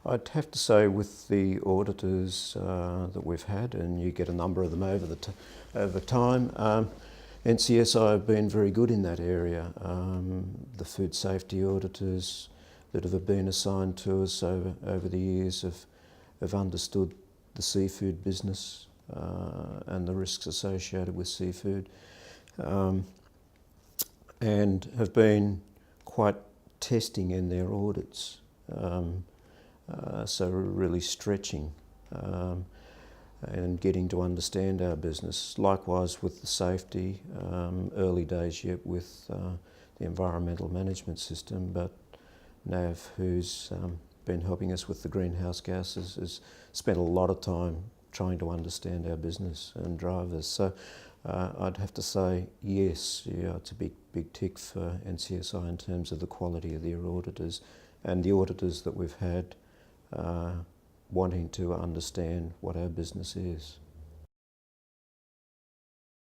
I'd have to say with the auditors that we've had, and you get a number of them over time, NCSI have been very good in that area. The food safety auditors that have been assigned to us over the years have understood the seafood business and the risks associated with seafood, and have been quite testing in their audits. So really stretching and getting to understand our business. Likewise with the safety, early days yet with the environmental management system, but Nav, who's been helping us with the greenhouse gases, has spent a lot of time trying to understand our business and drivers. So I'd have to say yes, yeah, it's a big tick for NCSI in terms of the quality of their auditors and the auditors that we've had wanting to understand what our business is.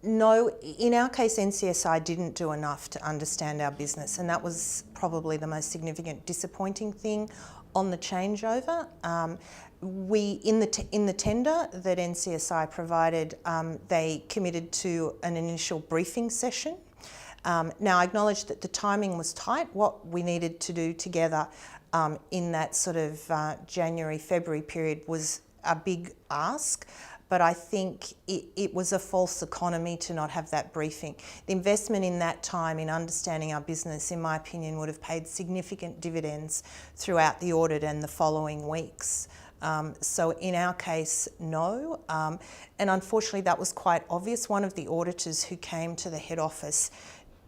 No, in our case NCSI didn't do enough to understand our business, and that was probably the most significant disappointing thing on the changeover. In the tender that NCSI provided, they committed to an initial briefing session. Now I acknowledge that the timing was tight. What we needed to do together in that sort of January-February period was a big ask, but I think it was a false economy to not have that briefing. The investment in that time in understanding our business, in my opinion, would have paid significant dividends throughout the audit and the following weeks. So in our case, no. And unfortunately that was quite obvious. One of the auditors who came to the head office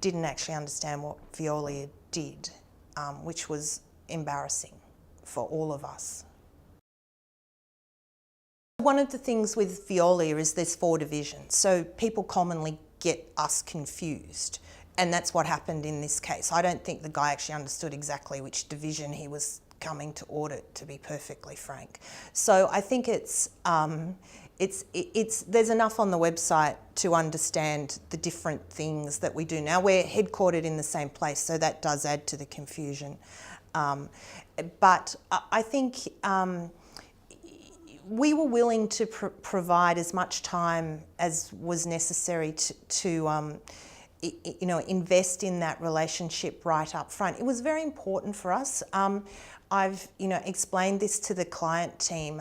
didn't actually understand what Veolia did, which was embarrassing for all of us. One of the things with Veolia is there's 4 divisions, so people commonly get us confused, and that's what happened in this case. I don't think the guy actually understood exactly which division he was coming to audit, to be perfectly frank. So I think there's enough on the website to understand the different things that we do. Now we're headquartered in the same place, so that does add to the confusion. But I think we were willing to provide as much time as was necessary to invest in that relationship right up front. It was very important for us. I've explained this to the client team.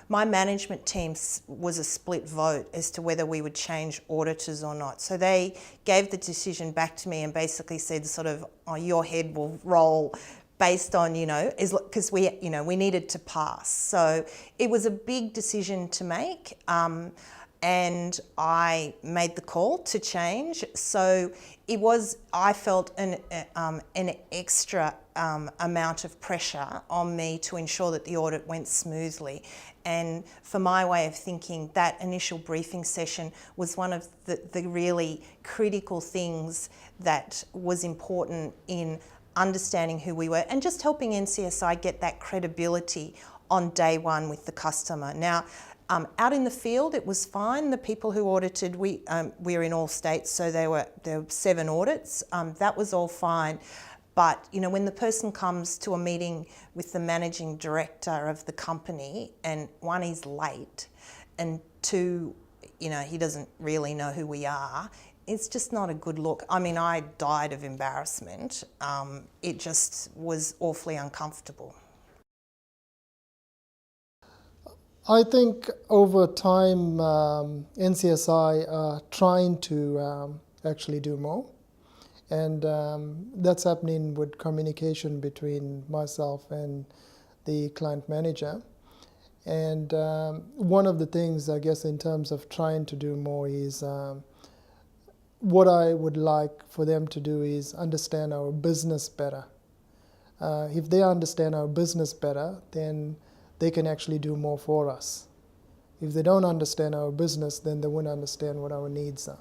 My management team was a split vote as to whether we would change auditors or not. So they gave the decision back to me and basically said sort of, oh, your head will roll based on, because we needed to pass. So it was a big decision to make, and I made the call to change. So it was, I felt, an extra amount of pressure on me to ensure that the audit went smoothly. And for my way of thinking, that initial briefing session was one of the really critical things that was important in understanding who we were and just helping NCSI get that credibility on day one with the customer. Now, out in the field, it was fine. The people who audited, we're in all states, so there were 7 audits. That was all fine. But when the person comes to a meeting with the managing director of the company, and 1, he's late, and 2, he doesn't really know who we are, it's just not a good look. I mean, I died of embarrassment. It just was awfully uncomfortable. I think over time, NCSI are trying to actually do more. And that's happening with communication between myself and the client manager. And one of the things, I guess, in terms of trying to do more is what I would like for them to do is understand our business better. If they understand our business better, then they can actually do more for us. If they don't understand our business, then they won't understand what our needs are.